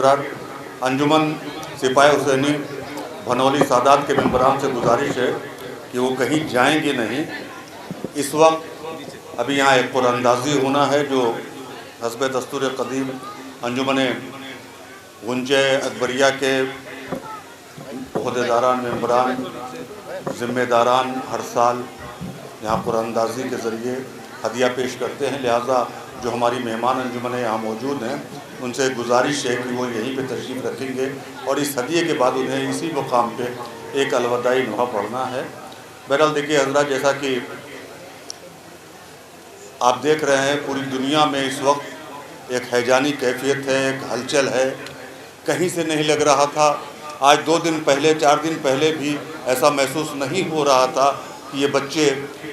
अंजुमन सिपाही हुसैनी भनौली सादात के मेंबरान से गुजारिश है कि वो कहीं जाएंगे नहीं। इस वक्त अभी यहाँ एक कुरानंदाजी होना है जो हस्ब दस्तूर कदीम अंजुमन गुंजे अकबरिया के ओहदेदारान मेंबरान ज़िम्मेदारान हर साल यहाँ कुरानंदाजी के ज़रिए हदिया पेश करते हैं। लिहाजा जो हमारी मेहमान अंजुमन यहाँ मौजूद हैं उनसे गुजारिश है कि वो यहीं पे तशरीफ़ रखेंगे और इस हदिये के बाद उन्हें इसी मुकाम पे एक अलविदाई नुहा पढ़ना है। बहरहाल देखिए हज़रात, जैसा कि आप देख रहे हैं पूरी दुनिया में इस वक्त एक हैजानी कैफियत है, एक हलचल है। कहीं से नहीं लग रहा था, आज 2 दिन पहले 4 दिन पहले भी ऐसा महसूस नहीं हो रहा था कि ये बच्चे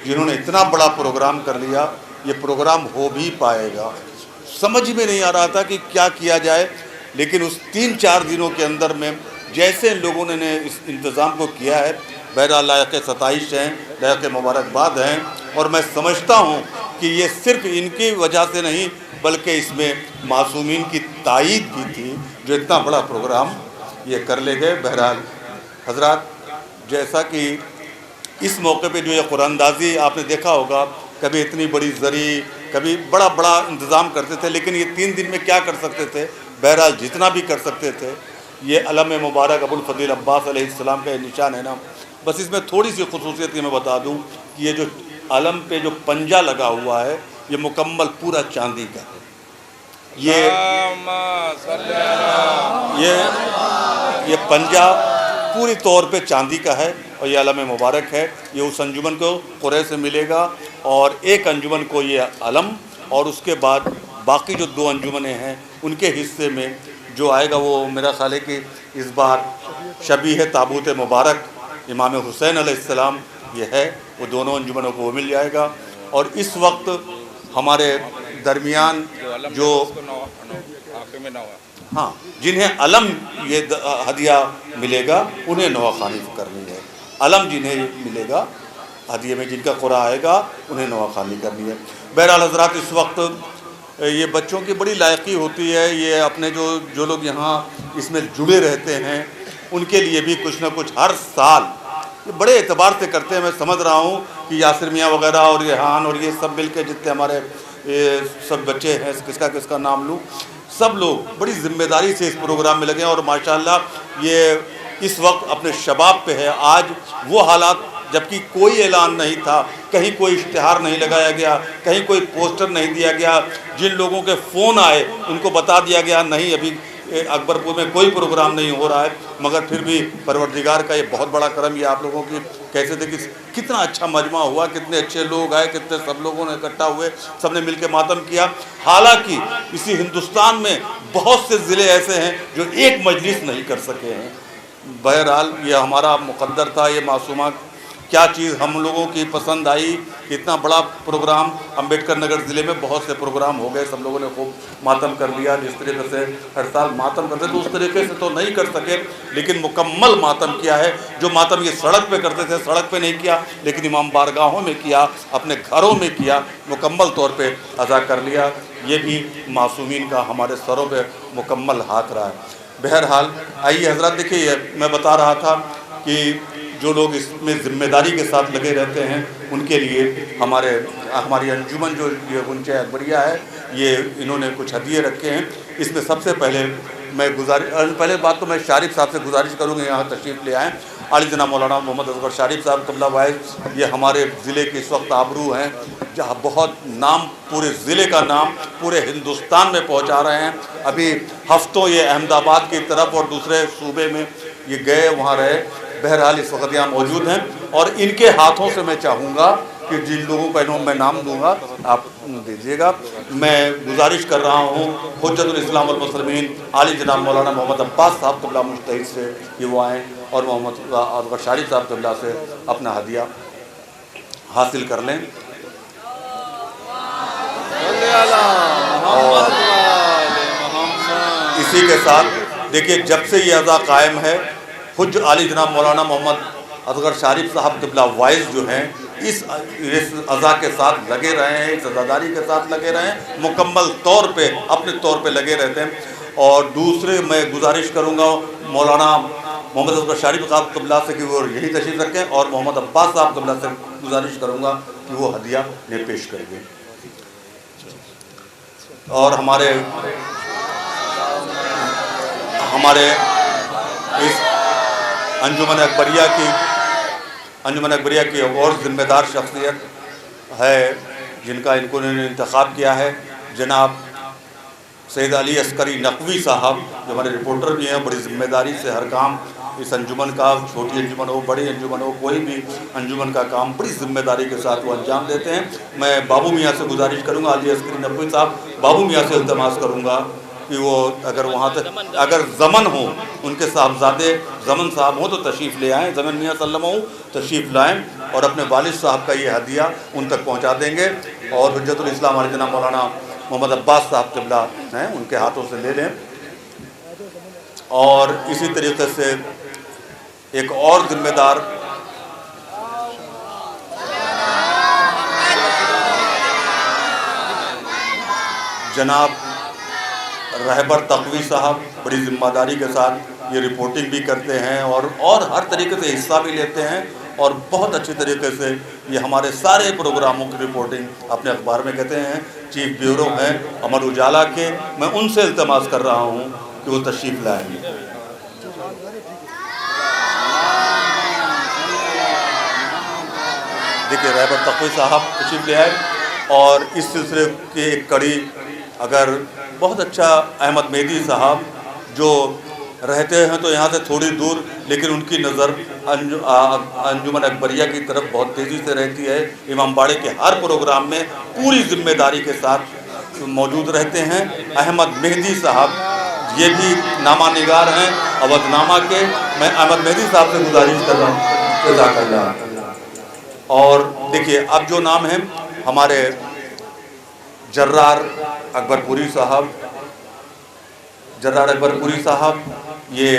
जिन्होंने इतना बड़ा प्रोग्राम कर लिया, ये प्रोग्राम हो भी पाएगा। समझ में नहीं आ रहा था कि क्या किया जाए, लेकिन उस 3-4 दिनों के अंदर में जैसे इन लोगों ने इस इंतज़ाम को किया है, बहरहाल लायक सताइश हैं, लायक मुबारकबाद हैं। और मैं समझता हूँ कि ये सिर्फ इनकी वजह से नहीं बल्कि इसमें मासूमीन की तायीद भी थी जो इतना बड़ा प्रोग्राम ये कर ले गए। बहरहाल हज़रात, जैसा कि इस मौके पे जो ये कुरानंदाजी आपने देखा होगा, कभी इतनी बड़ी ज़री, कभी बड़ा बड़ा इंतज़ाम करते थे, लेकिन ये 3 दिन में क्या कर सकते थे? बहरहाल जितना भी कर सकते थे। ये अलम मुबारक अबुल फजील अब्बास अलैहिस्सलाम का निशान है ना। बस इसमें थोड़ी सी खुसूसियत मैं बता दूं कि ये जो अलम पे जो पंजा लगा हुआ है ये मुकम्मल पूरा चांदी का है। ये पंजा पूरी तौर पे चांदी का है और ये अलम मुबारक है। ये उस अंजुमन को कुरैश से मिलेगा और एक अंजुमन को ये अलम, और उसके बाद बाकी जो 2 अंजुमनें हैं उनके हिस्से में जो आएगा वो मेरा ख्याल है कि इस बार शबीह ताबूत मुबारक इमाम हुसैन अलैहिस्सलाम ये है, वो दोनों अंजुमनों को वो मिल जाएगा। और इस वक्त हमारे दरमियान जो जिन्हें अलम ये हदिया मिलेगा उन्हें नवाखानी करनी है। अलम जिन्हें मिलेगा हदिये में, जिनका कुरा आएगा उन्हें नवाखानी करनी है। बहरहाल हज़रात, इस वक्त ये बच्चों की बड़ी लायकी होती है, ये अपने जो लोग यहाँ इसमें जुड़े रहते हैं उनके लिए भी कुछ ना कुछ हर साल ये बड़े एतबार से करते हैं। मैं समझ रहा हूँ कि यासिर मियाँ वगैरह और रेहान और ये सब मिल के जितने हमारे सब बच्चे हैं, किसका नाम लूँ, सब लोग बड़ी ज़िम्मेदारी से इस प्रोग्राम में लगे हैं और माशाल्लाह ये इस वक्त अपने शबाब पे है। आज वो हालात, जबकि कोई ऐलान नहीं था, कहीं कोई इश्तिहार नहीं लगाया गया, कहीं कोई पोस्टर नहीं दिया गया, जिन लोगों के फ़ोन आए उनको बता दिया गया नहीं अभी अकबरपुर में कोई प्रोग्राम नहीं हो रहा है, मगर फिर भी परवरदिगार का ये बहुत बड़ा करम, ये आप लोगों की कैसे देखिए कितना अच्छा मजमा हुआ, कितने अच्छे लोग आए, कितने सब लोगों ने इकट्ठा हुए, सब ने मिलकर मातम किया। हालांकि इसी हिंदुस्तान में बहुत से ज़िले ऐसे हैं जो एक मजलिस नहीं कर सके हैं। बहरहाल ये हमारा मुक़द्दर था, ये मासूमा क्या चीज़ हम लोगों की पसंद आई। इतना बड़ा प्रोग्राम अम्बेडकर नगर ज़िले में बहुत से प्रोग्राम हो गए, सब लोगों ने खूब मातम कर दिया। जिस तरीके से हर साल मातम करते थे उस तरीके से तो नहीं कर सके, लेकिन मुकम्मल मातम किया है। जो मातम ये सड़क पे करते थे, सड़क पे नहीं किया, लेकिन इमाम बारगाहों में किया, अपने घरों में किया, मुकम्मल तौर पे अदा कर लिया। ये भी मासूमीन का हमारे सरों पे मुकम्मल हाथ रहा है। बहरहाल आइए हज़रात, देखिए मैं बता रहा था कि जो लोग इसमें ज़िम्मेदारी के साथ लगे रहते हैं उनके लिए हमारी अंजुमन जो ये गुंजे अकबरिया है, ये इन्होंने कुछ हदिये रखे हैं। इसमें सबसे पहले पहले बात तो मैं शारिफ साहब से गुजारिश करूँगा यहाँ तशरीफ़ ले आएँ। आली जनाब मौलाना मोहम्मद असगर शारिफ साहब कबला वाइज, ये हमारे ज़िले के इस वक्त आबरू हैं, जहाँ बहुत नाम, पूरे ज़िले का नाम पूरे हिंदुस्तान में पहुँचा रहे हैं। अभी हफ्तों ये अहमदाबाद की तरफ और दूसरे सूबे में ये गए, वहाँ रहे। बहरहाल इस वक्त यहाँ मौजूद हैं और इनके हाथों से मैं चाहूँगा कि जिन लोगों का मैं नाम दूंगा आप दीजिएगा। मैं गुजारिश कर रहा हूँ हुज्जतुल इस्लाम वल मुस्लिमीन आली जनाब मौलाना मोहम्मद अब्बास साहब कबला मुश्तहिद से कि वो आएँ और मोहम्मद असगर शारिफ साहब कबला से अपना हदिया हासिल कर लें। और इसी के साथ देखिए, जब से ये अज़ा कायम है, खुद आली जनाब मौलाना मोहम्मद असगर शारिफ साहब क़िबला वाइज जो हैं इस अज़ा के साथ लगे रहे हैं, इस अज़ादारी के साथ लगे रहे हैं, मुकम्मल तौर पे अपने तौर पे लगे रहते हैं। اور دوسرے میں گزارش کروں گا مولانا محمد اصغر شارف صاحب قبلہ سے کہ وہ یہی تشریف رکھیں، اور محمد عباس صاحب قبلہ سے گزارش کروں گا کہ وہ ہدیہ انہیں پیش کر دیں. اور ہمارے اس انجمن اکبریہ کی اور ذمہ دار شخصیت ہے جن کا ان کو انتخاب کیا ہے، جناب سید علی عسکری نقوی صاحب، جو ہمارے رپورٹر بھی ہیں. بڑی ذمہ داری سے ہر کام اس انجمن کا، چھوٹی انجمن ہو بڑی انجمن ہو، کوئی بھی انجمن کا کام بڑی ذمہ داری کے ساتھ وہ انجام دیتے ہیں. میں بابو میاں سے گزارش کروں گا، علی عسکری نقوی صاحب، بابو میاں سے التماس کروں گا کہ وہ اگر وہاں تک اگر ضمن ہوں، ان کے صاحبزادے ضمن صاحب ہوں تو تشریف لے آئیں، ضمن میاں سلم ہوں تشریف لائیں، اور اپنے والد صاحب کا یہ ہدیہ ان تک پہنچا دیں گے. اور حجت الاسلام علیہ جناب مولانا محمد عباس صاحب قبلہ ہیں، ان کے ہاتھوں سے لے لیں. اور اسی طریقے سے ایک اور ذمہ دار جناب رہبر تقوی صاحب بڑی ذمہ داری کے ساتھ یہ رپورٹنگ بھی کرتے ہیں اور ہر طریقے سے حصہ بھی لیتے ہیں، اور بہت اچھی طریقے سے یہ ہمارے سارے پروگراموں کی رپورٹنگ اپنے اخبار میں کہتے ہیں. چیف بیورو ہیں امر اجالا کے، میں ان سے التماس کر رہا ہوں کہ وہ تشریف لائیں. دیکھیے رہبر تقوی صاحب تشریف لے آئے. اور اس سلسلے کی ایک کڑی اگر بہت اچھا احمد مہدی صاحب جو رہتے ہیں تو یہاں سے تھوڑی دور، لیکن ان کی نظر انجمن اکبریہ کی طرف بہت تیزی سے رہتی ہے. امام باڑے کے ہر پروگرام میں پوری ذمہ داری کے ساتھ موجود رہتے ہیں. احمد مہدی صاحب یہ بھی نامہ نگار ہیں اودھ نامہ کے. میں احمد مہدی صاحب سے گزارش کر رہا ہوں جزاک اللہ. اور دیکھیے اب جو نام ہیں ہمارے جرار اکبر پوری صاحب، جرار اکبر پوری صاحب یہ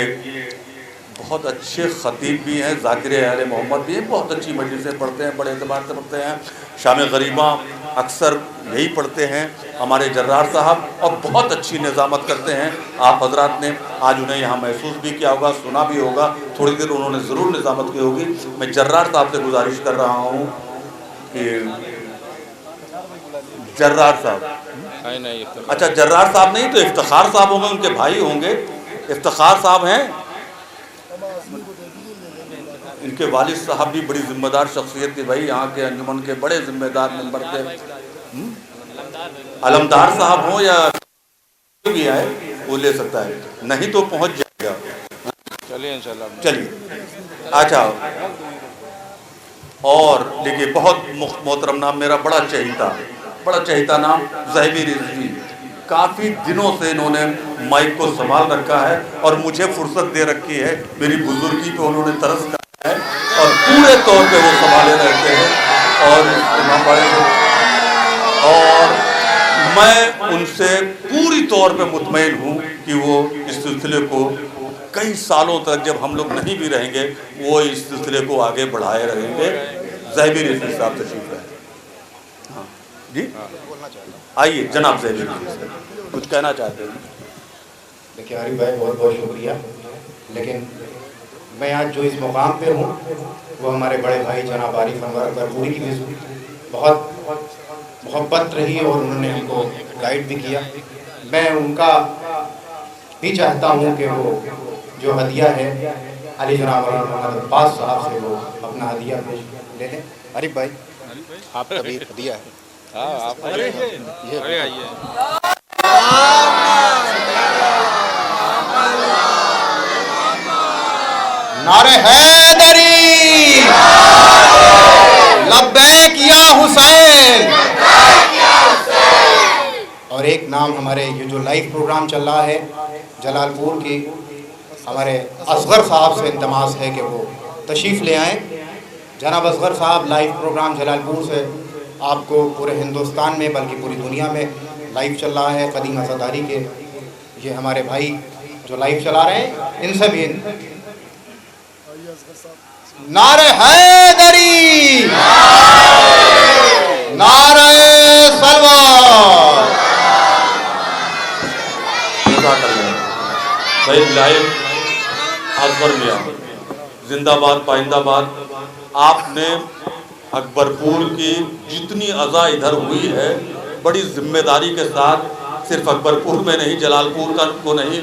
بہت اچھے خطیب بھی ہیں، ذاکر اہل محمد بھی ہیں، بہت اچھی مجلسیں پڑھتے ہیں، بڑے اعتبار سے پڑھتے ہیں. شام غریباں اکثر یہی پڑھتے ہیں ہمارے جرار صاحب، اور بہت اچھی نظامت کرتے ہیں. آپ حضرات نے آج انہیں یہاں محسوس بھی کیا ہوگا، سنا بھی ہوگا، تھوڑی دیر انہوں نے ضرور نظامت کی ہوگی. میں جرار صاحب سے گزارش کر رہا ہوں کہ جرار صاحب، اچھا جرار صاحب نہیں تو افتخار صاحب ہوں گے، ان کے بھائی ہوں گے. افتخار صاحب ہیں، ان کے والد صاحب بھی بڑی ذمہ دار شخصیت تھی بھائی، یہاں کے انجمن کے بڑے ذمہ دار ممبر تھے. علمدار صاحب ہوں یا بھی آئے وہ لے سکتا ہے، نہیں تو پہنچ جائے گا. چلیے انشاءاللہ چلیے. اچھا اور دیکھیے بہت محترم نام، میرا بڑا چہیتا نام زہبی رضوی. کافی دنوں سے انہوں نے مائک کو سنبھال رکھا ہے اور مجھے فرصت دے رکھی ہے. میری بزرگی پہ انہوں نے ترس کر ہے اور پورے طور پہ وہ سنبھالے رہتے ہیں. اور میں ان سے پوری طور پہ مطمئن ہوں کہ وہ اس سلسلے کو کئی سالوں تک جب ہم لوگ نہیں بھی رہیں گے وہ اس سلسلے کو آگے بڑھائے رہیں گے. زہبی رضوی صاحب تشریف لائیں. ہاں جی آئیے جناب زہبی رضوی صاحب کچھ کہنا چاہتے ہیں. دیکھیے عارف بھائی بہت بہت شکریہ. لیکن میں آج جو اس مقام پہ ہوں وہ ہمارے بڑے بھائی جناب عارف انور اکبر پوری کی بھی بہت محبت رہی اور انہوں نے ہم کو گائیڈ بھی کیا. میں ان کا بھی چاہتا ہوں کہ وہ جو ہدیہ ہے علی جناب محمد عباس صاحب سے وہ اپنا ہدیہ لے لیں. عارف بھائی آپ کا بھی ہدیہ ہے. نعرہ حیدری لبیک یا حسین. اور ایک نام ہمارے یہ جو لائیو پروگرام چل رہا ہے جلال پور کی، ہمارے اصغر صاحب سے التماس ہے کہ وہ تشریف لے آئیں. جناب اصغر صاحب لائیو پروگرام جلال پور سے آپ کو پورے ہندوستان میں بلکہ پوری دنیا میں لائیو چل رہا ہے. قدیم عزاداری کے یہ ہمارے بھائی جو لائیو چلا رہے ہیں ان سے بھی نعرہ حیدری نعرہ سلوات. भाई लाइव अकबर मियां जिंदाबाद पाइंदाबाद। आपने अकबरपुर की जितनी अज़ा इधर हुई है बड़ी जिम्मेदारी के साथ, सिर्फ अकबरपुर में नहीं, जलालपुर का को नहीं,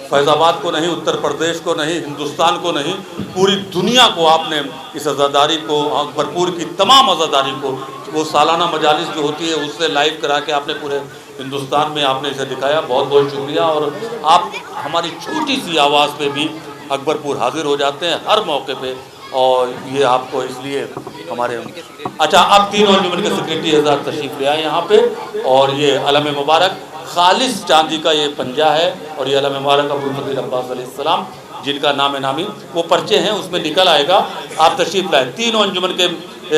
फैज़ाबाद को नहीं, उत्तर प्रदेश को नहीं, हिंदुस्तान को नहीं, पूरी दुनिया को आपने इस अज़ादारी को, अकबरपुर की तमाम अज़ादारी को, वो सालाना मजालिस जो होती है उससे लाइव करा के आपने पूरे हिंदुस्तान में आपने इसे दिखाया। बहुत बहुत शुक्रिया। और आप हमारी छोटी सी आवाज़ पे भी अकबरपुर हाजिर हो जाते हैं हर मौके पे, और ये आपको इसलिए हमारे अच्छा, अब 3 अंजुमन के सेक्रेटरी हज़रात तशरीफ़ ले आए यहाँ पे, और ये अलम मुबारक खालिस चांदी का ये पंजा है, और ये अलम मुबारक अबुल फज़ील अब्बास अलैहिस्सलाम जिनका नाम नामी वो पर्चे हैं उसमें निकल आएगा। आप तशरीफ़ लाएँ। 3 अंजुमन के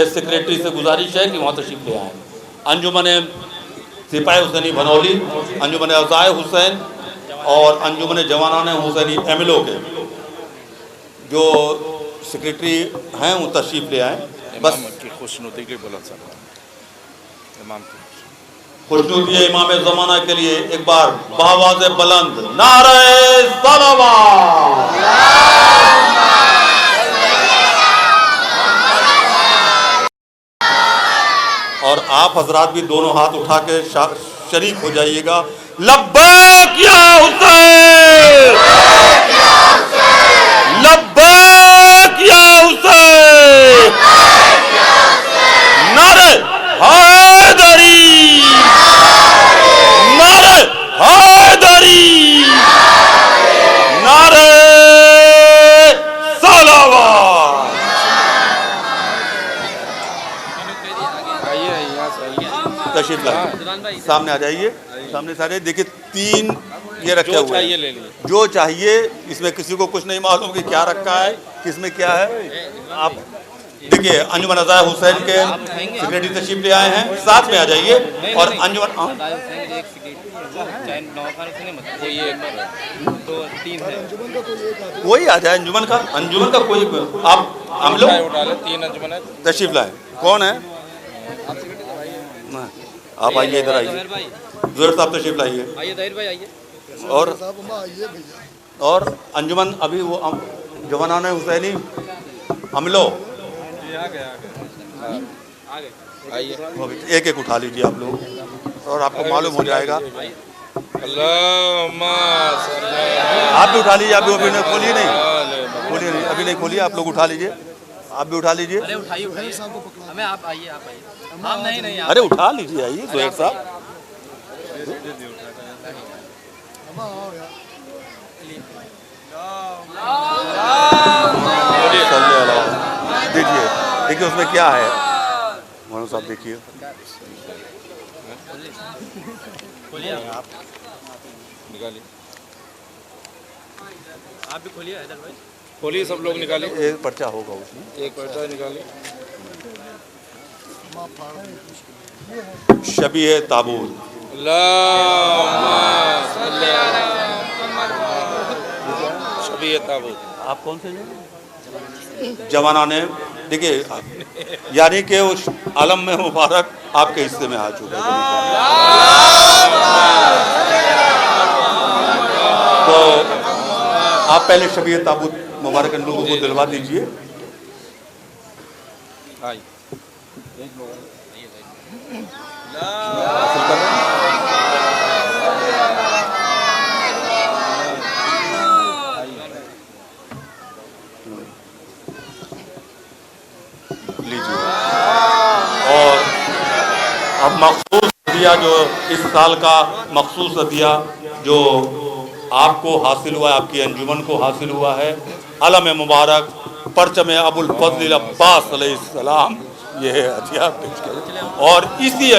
सेक्रेटरी से गुजारिश है कि वहाँ तशरीफ़ ले आएँ। अंजुमन सिपाही हुसैनी भनौली, अंजुमन अज़ाए हुसैन और अंजुमन जवानान हुसैनी एमएलओ के जो सेक्रेटरी हैं वो तशरीफ़ ले आएँ। बस खुशनुदी के बुलंद सर इमाम की खुशनुदी इमाम ज़माना के लिए एक बार बावाज़ बुलंद नारे सलावत। और आप हजरात भी दोनों हाथ उठा के शरीक हो जाइएगा। लब्बैक या हुसैन, लब्बैक या हुसैन, नारे हैदरी, नारे हैदरी, नारे सलावत। तशरीफ लाइए, सामने आ जाइए, सामने सारे देखिए 3 ये रखे हुए हैं, जो चाहिए। इसमें किसी को कुछ नहीं मालूम कि क्या रखा है, किसमें क्या है। आप देखिए अंजुमन अज़ाए हुसैन के सेक्रेटरी तशरीफ ले आए हैं, साथ में आ जाइए। और अंजुमन वही आ जाए, अंजुमन का कोई आप हम लोग 3 अंजुमन तशरीफ लाए। कौन है? आप आइए, इधर आइए, ज़ुहैर साहब तशरीफ लाइए। आइए ताहिर भाई आइए। और अंजुमन अभी वो जवानान हुसैनी अमलो एक एक उठा लीजिए आप लोग, और आपको मालूम हो जाएगा। आप भी उठा लीजिए, आप भी अभी नहीं खोलिए, खोलिए नहीं, अभी नहीं खोलिए, आप लोग उठा लीजिए, आप भी उठा लीजिए। अरे उठाइए उठाइए, हमें आप आइए, आप आइए। हम नहीं अरे उठा लीजिए, आइए ज़ुहैर साहब। दीजिए, देखिए उसमें क्या है मोहन साहब, देखिए। निकालिए, आप भी खोलिए हैदर भाई, खोलिए, सब लोग निकालिए। एक पर्चा होगा उसमें, एक पर्चा निकालिए। शबीह ताबूत, शबीह ताबूत। आप कौन से जवाना ने देखिए, यानी कि उस आलम में मुबारक आपके हिस्से में आ चुका है। तो आप पहले शबीह ताबूत मुबारक इन लोगों को दिलवा दीजिए। लीजिए। और अब मखसूस हदिया जो इस साल का मखसूस हदिया जो आपको हासिल हुआ है, आपकी अंजुमन को हासिल हुआ है, अलम मुबारक परचम अबुल फज़ल अब्बास अलैहिस्सलाम, ये है हदिया पेश किया। और इसी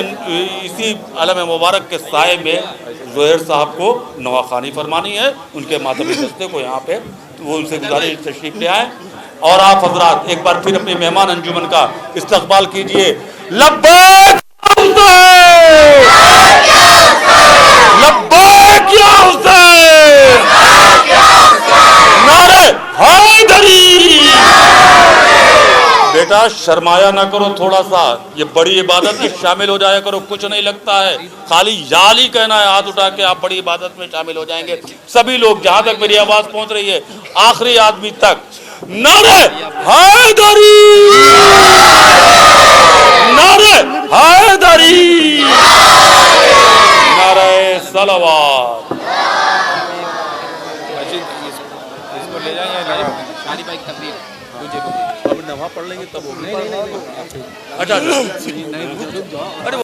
अलम मुबारक के साए में ज़ुहैर साहब को नवाखानी फरमानी है, उनके मातमी दस्ते को यहाँ पे, तो वो उनसे गुजारिश तशरीफ ले आए। और आप हजरात एक बार फिर अपने मेहमान अंजुमन का इस्तकबाल कीजिए। लब्बैक लब्बैक या हुसैन, नारे हैदरी। बेटा बेटा शर्माया ना करो थोड़ा सा, ये बड़ी इबादत में शामिल हो जाया करो, कुछ नहीं लगता है, खाली याल ही कहना है हाथ उठा के, आप बड़ी इबादत में शामिल हो जाएंगे। सभी लोग, जहां तक मेरी आवाज पहुंच रही है, आखिरी आदमी तक, नारे हैदरी, नारे हैदरी, नारे सलावत। इसको ले जाएं या नहीं? सारी बाइक तकरीर अब नवा पढ़ लेंगे तब नहीं नहीं नहीं अच्छा नहीं रुक जाओ। अरे